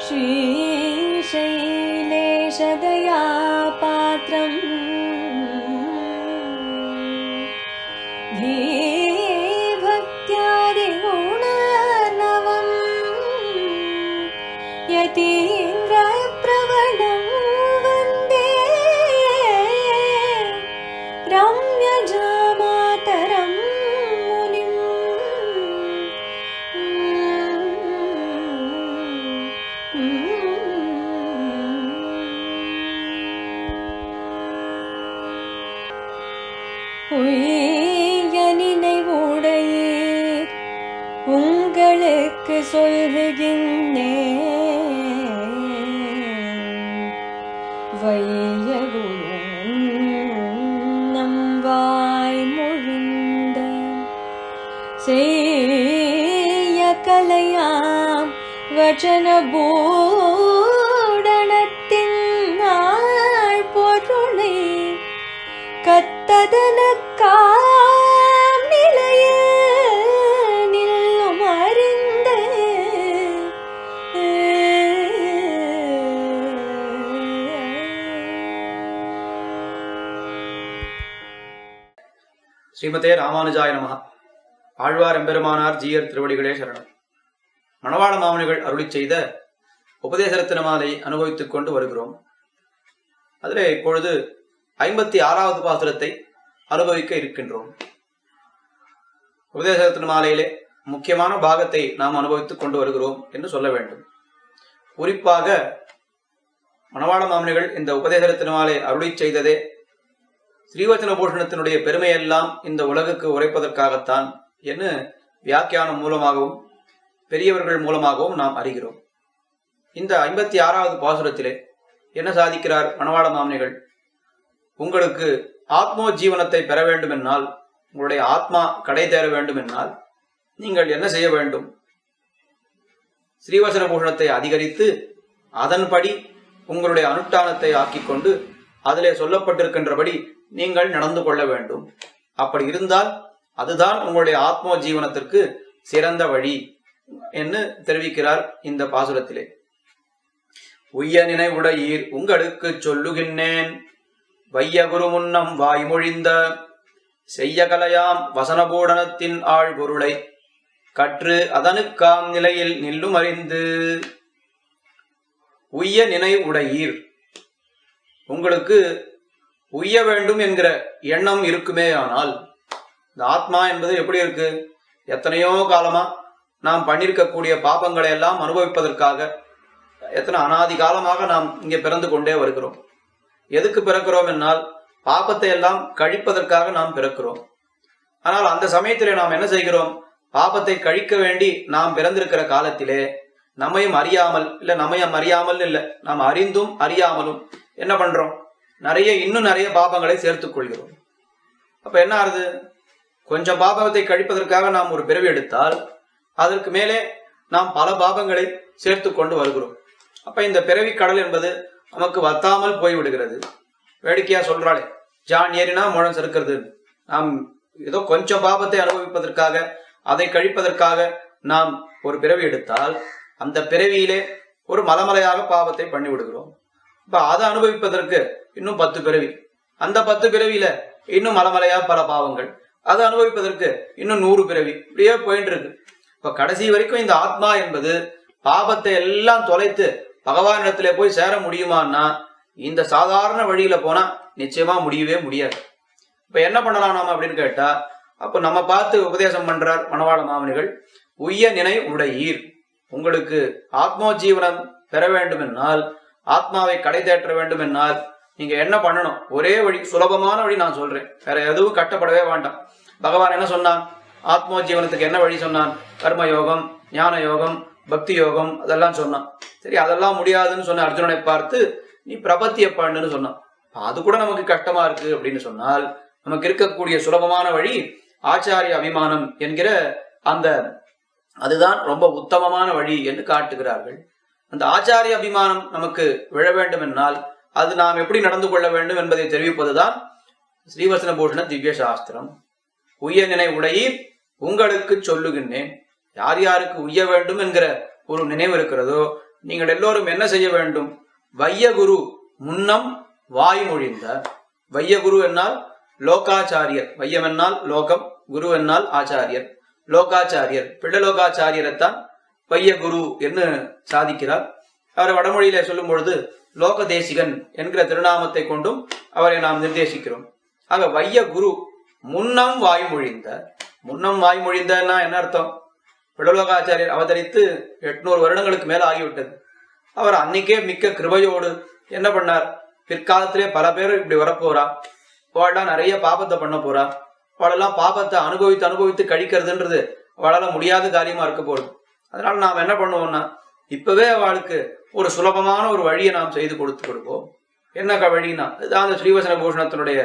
श्रीशैलेशदयापात्रं धीभक्त्यादिगुणार्णवं यतीन्द्रप्रवणं वन्दे रम्यजामातरं मुनिम्। உய்ய நினைவுடையீர் உங்களுக்கு சொல்லுகின்றேன், வையகுரும் நம் வாய்மொழிந்த செய்ய கலையாம் வச்சனபூடனத்தின் நாள் பொருளை கத்ததனக்காம் நிலையில் நில்லும் அறிந்த ஸ்ரீமதே ராமானுஜாய நமஹ. ஆழ்வார் எம்பெருமானார் ஜீயர் திருவடிகளே சரணம். மணவாள மாமுனிகள் அருளிச் செய்த உபதேச ரத்தின மாலை அனுபவித்துக் கொண்டு வருகிறோம். அதிலே இப்பொழுது 56வது பாசுரத்தை அனுபவிக்க இருக்கின்றோம். உபதேச ரத்தின மாலையிலே முக்கியமான பாகத்தை நாம் அனுபவித்துக் கொண்டு வருகிறோம் என்று சொல்ல வேண்டும். குறிப்பாக மணவாள மாமுனிகள் இந்த உபதேச ரத்தின மாலை அருளிச் செய்ததே ஸ்ரீவச்சன பூஷணத்தினுடைய பெருமையெல்லாம் இந்த உலகுக்கு உரைப்பதற்காகத்தான் என்று வியாக்கியானம் மூலமாகவும் பெரியவர்கள் மூலமாகவும் நாம் அறிகிறோம். இந்த 56வது பாசுரத்திலே என்ன சாதிக்கிறார் மணவாள மாமுனிகள்? உங்களுக்கு ஆத்மோ ஜீவனத்தை பெற வேண்டும் என்னால், உங்களுடைய ஆத்மா கடை தேர வேண்டும் என்னால் நீங்கள் என்ன செய்ய வேண்டும்? ஸ்ரீவசன பூஷணத்தை அதிகரித்து அதன்படி உங்களுடைய அனுஷ்டானத்தை ஆக்கிக்கொண்டு அதிலே சொல்லப்பட்டிருக்கின்றபடி நீங்கள் நடந்து கொள்ள வேண்டும். அப்படி இருந்தால் அதுதான் உங்களுடைய ஆத்மோ ஜீவனத்திற்கு சிறந்த வழி என்று தெரிவிக்கிறார் இந்த பாசுரத்திலே. உய்ய நினைவுடையீர் உங்களுக்கு சொல்லுகின்றேன், வையகுரு முன்னம் வாய்மொழிந்த செய்யகலையாம் வசனபூடனத்தின் ஆழ் பொருளை கற்று அதனுக்காம் நிலையில் நில்லும் அறிந்து. உய்ய நினைவுடையீர், உங்களுக்கு உய்ய வேண்டும் என்கிற எண்ணம் இருக்குமே. ஆனால் இந்த ஆத்மா என்பது எப்படி இருக்கு? எத்தனையோ காலமா நாம் பண்ணிருக்கக்கூடிய பாபங்களை எல்லாம் அனுபவிப்பதற்காக எத்தனை அனாதி காலமாக நாம் இங்கே பிறந்து கொண்டே வருகிறோம். எதுக்கு பிறக்கிறோம் என்னால் பாபத்தை எல்லாம் கழிப்பதற்காக நாம் பிறக்கிறோம். ஆனால் அந்த சமயத்திலே நாம் என்ன செய்கிறோம்? பாபத்தை கழிக்க வேண்டி நாம் பிறந்திருக்கிற காலத்திலே நம்மையும் அறியாமல் இல்லை, நாம் அறிந்தும் அறியாமலும் என்ன பண்றோம்? இன்னும் நிறைய பாபங்களை சேர்த்துக் கொள்கிறோம். அப்ப என்ன ஆகுது? கொஞ்சம் பாபத்தை கழிப்பதற்காக நாம் ஒரு பிறவி எடுத்தால் அதற்கு மேலே நாம் பல பாபங்களை சேர்த்து கொண்டு வருகிறோம். அப்ப இந்த பிறவி கடல் என்பது நமக்கு வத்தாமல் போய்விடுகிறது. வேடிக்கையா சொல்றாளே, ஜான் ஏறினா முழம் செருக்கிறது. நாம் ஏதோ கொஞ்சம் பாபத்தை அனுபவிப்பதற்காக, அதை கழிப்பதற்காக நாம் ஒரு பிறவி எடுத்தால் அந்த பிறவியிலே ஒரு மலமலையாக பாவத்தை பண்ணி விடுகிறோம். இப்ப அதை அனுபவிப்பதற்கு இன்னும் 10 பிறவி, அந்த 10 பிறவியில இன்னும் மலமலையா பல பாவங்கள், அதை அனுபவிப்பதற்கு இன்னும் 100 பிறவி, இப்படியே போயிட்டு இருக்கு. இப்ப கடைசி வரைக்கும் இந்த ஆத்மா என்பது பாபத்தை எல்லாம் தொலைத்து பகவானிடத்திலே போய் சேர முடியுமான்னா இந்த சாதாரண வழியில போனா நிச்சயமா முடியவே முடியாது. இப்ப என்ன பண்ணலாம் நாம அப்படின்னு கேட்டா, அப்ப நம்ம பார்த்து உபதேசம் பண்றார் மணவாள மாமுனிகள். உய்ய நினை உடையீர், உங்களுக்கு ஆத்மோ ஜீவனம் பெற வேண்டும் என்னால், ஆத்மாவை கடை தேற்ற வேண்டும் என்னால் நீங்க என்ன பண்ணணும்? ஒரே வழி, சுலபமான வழி நான் சொல்றேன், வேற எதுவும் கட்டப்படவே வேண்டாம். பகவான் என்ன சொன்னான்? ஆத்மோ ஜீவனத்துக்கு என்ன வழி சொன்னான்? கர்ம யோகம், ஞான யோகம், பக்தி யோகம், அதெல்லாம் சொன்னான். சரி, அதெல்லாம் முடியாதுன்னு சொன்ன அர்ஜுனனை பார்த்து நீ பிரபத்திய பண்ணுன்னு சொன்னான். அது கூட நமக்கு கஷ்டமா இருக்கு அப்படின்னு சொன்னால் நமக்கு இருக்கக்கூடிய சுலபமான வழி ஆச்சாரிய அபிமானம் என்கிற அதுதான் ரொம்ப உத்தமமான வழி என்று காட்டுகிறார்கள். அந்த ஆச்சாரிய அபிமானம் நமக்கு விழ வேண்டும் என்னால் அது நாம் எப்படி நடந்து கொள்ள வேண்டும் என்பதை தெரிவிப்பதுதான் ஸ்ரீவசன பூஷண திவ்ய சாஸ்திரம். உய்ய நினை உடையீர் உங்களுக்கு சொல்லுகின்றேன். யார் யாருக்கு உய்ய வேண்டும் என்கிற ஒரு நினைவு இருக்கிறதோ நீங்கள் எல்லோரும் என்ன செய்ய வேண்டும்? வையகுரு முன்னம் வாய்மொழிந்த. வையகுரு என்னால் லோகாச்சாரியர், வையம் என்னால் லோகம், குரு என்னால் ஆச்சாரியர், லோகாச்சாரியர், பிள்ளலோகாச்சாரியரைத்தான் வையகுரு என்று சாதிக்கிறார். அவரை வடமொழியில சொல்லும் பொழுது லோக தேசிகன் என்கிற திருநாமத்தை கொண்டும் அவரை நாம் நிர்தேசிக்கிறோம். ஆக வையகுரு முன்னம் வாய்மொழிந்த. முன்னம் வாய்மொழிந்தன்னா என்ன அர்த்தம்? பிள்ளலோகாச்சாரியர் அவதரித்து 800 வருடங்களுக்கு மேல ஆகிவிட்டது. அவர் அன்னைக்கே மிக்க கிருபையோடு என்ன பண்ணார்? பிற்காலத்திலே பல பேர் இப்படி வரப்போறா, அவள்லாம் நிறைய பாபத்தை பண்ண போறா, அவளெல்லாம் பாபத்தை அனுபவித்து அனுபவித்து கழிக்கிறதுன்றது அவளால முடியாத காரியமா இருக்க போகுது. அதனால நாம் என்ன பண்ணுவோம்னா, இப்பவே அவளுக்கு ஒரு சுலபமான ஒரு வழியை நாம் செய்து கொடுப்போம். என்ன வழினா, அதுதான் அந்த ஸ்ரீவச்சன பூஷணத்தினுடைய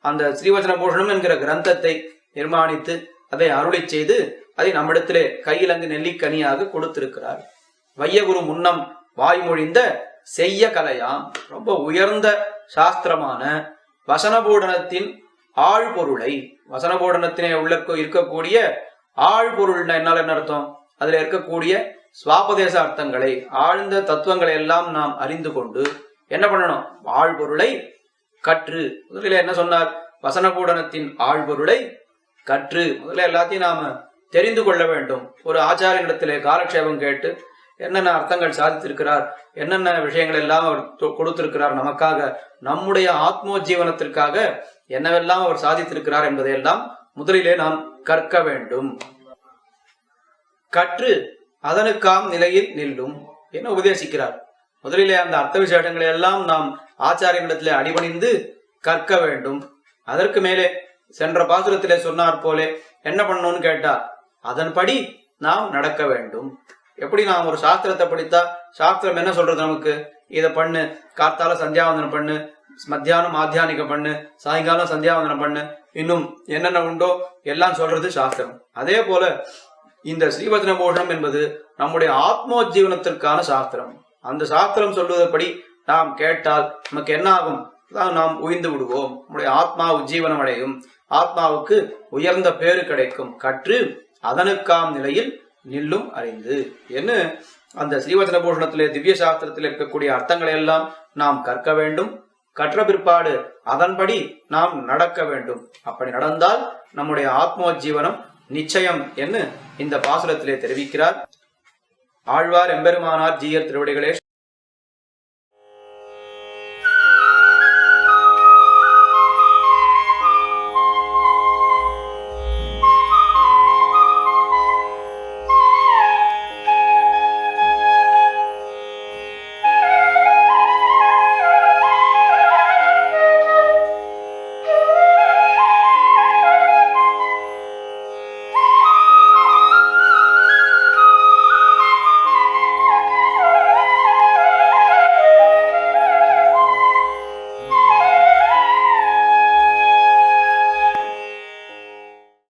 அந்த ஸ்ரீவச்சன பூஷணம் என்கிற கிரந்தத்தை நிர்மாணித்து அதை அருளை செய்து அதை நம்மிடத்திலே கையிலங்கு நெல்லிக்கனியாக கொடுத்திருக்கிறார். வையகுரு முன்னம் வாய்மொழிந்த செய்ய கலையாம். ரொம்ப உயர்ந்த சாஸ்திரமான வசனபூடனத்தின் ஆழ்பொருளை, வசனபூடனத்தினே உள்ள இருக்கக்கூடிய ஆழ்பொருள் என்னால் என்ன அர்த்தம்? அதுல இருக்கக்கூடிய சுவாபதேச அர்த்தங்களை, ஆழ்ந்த தத்துவங்களை எல்லாம் நாம் அறிந்து கொண்டு என்ன பண்ணணும்? ஆழ்பொருளை கற்று. முதலில் என்ன சொன்னார்? வசனபூடனத்தின் ஆழ்பொருளை கற்று. முதல்ல எல்லாத்தையும் நாம தெரிந்து கொள்ள வேண்டும். ஒரு ஆச்சாரியனிடத்திலே காலக்ஷேபம் கேட்டு என்னென்ன அர்த்தங்கள் சாதித்திருக்கிறார், என்னென்ன விஷயங்கள் எல்லாம் அவர் கொடுத்திருக்கிறார் நமக்காக, நம்முடைய ஆத்மோஜீவனத்திற்காக என்னவெல்லாம் அவர் சாதித்திருக்கிறார் என்பதையெல்லாம் முதலிலே நாம் கற்க வேண்டும். கற்று அதனுக்காம் நிலையில் நில்லும் என்ன உபதேசிக்கிறார். முதலிலே அந்த அர்த்த விசேஷங்களை எல்லாம் நாம் ஆச்சாரியனிடத்திலே அடிபணிந்து கற்க வேண்டும். அதற்கு மேலே சென்ற பாசுரத்திலே சொன்னார் போலே என்ன பண்ணணும்னு கேட்டா, அதன்படி நாம் நடக்க வேண்டும். எப்படி நாம் ஒரு சாஸ்திரத்தை படித்தா சாஸ்திரம் என்ன சொல்றது நமக்கு? இதை பண்ணு, கார்த்தால சந்தியாவந்தனம் பண்ணு, மத்தியானம் ஆத்தியானிகம் பண்ணு, சாயங்காலம் சந்தியாவந்தனம் பண்ணு, இன்னும் என்னென்ன உண்டோ எல்லாம் சொல்றது சாஸ்திரம். அதே போல இந்த ஸ்ரீவச்சன பூஷணம் என்பது நம்முடைய ஆத்மோஜீவனத்திற்கான சாஸ்திரம். அந்த சாஸ்திரம் சொல்வதற்படி நாம் கேட்டால் நமக்கு என்ன ஆகும்? நாம் உயிர்ந்து விடுவோம். நம்முடைய ஆத்மா உஜ்ஜீவனம் அடையும், ஆத்மாவுக்கு உயர்ந்த பேரு கிடைக்கும். கற்று அதனுக்காம் நிலையில் நில்லும் அறிந்து என்று அந்த ஸ்ரீவச்சன பூஷணத்திலே திவ்ய சாஸ்திரத்தில் இருக்கக்கூடிய அர்த்தங்களை எல்லாம் நாம் கற்க வேண்டும். கற்ற பிற்பாடு அதன்படி நாம் நடக்க வேண்டும். அப்படி நடந்தால் நம்முடைய ஆத்மோஜீவனம் நிச்சயம் என்று இந்த பாசுரத்திலே தெரிவிக்கிறார். ஆழ்வார் எம்பெருமானார் ஜீயர் திருவடிகளே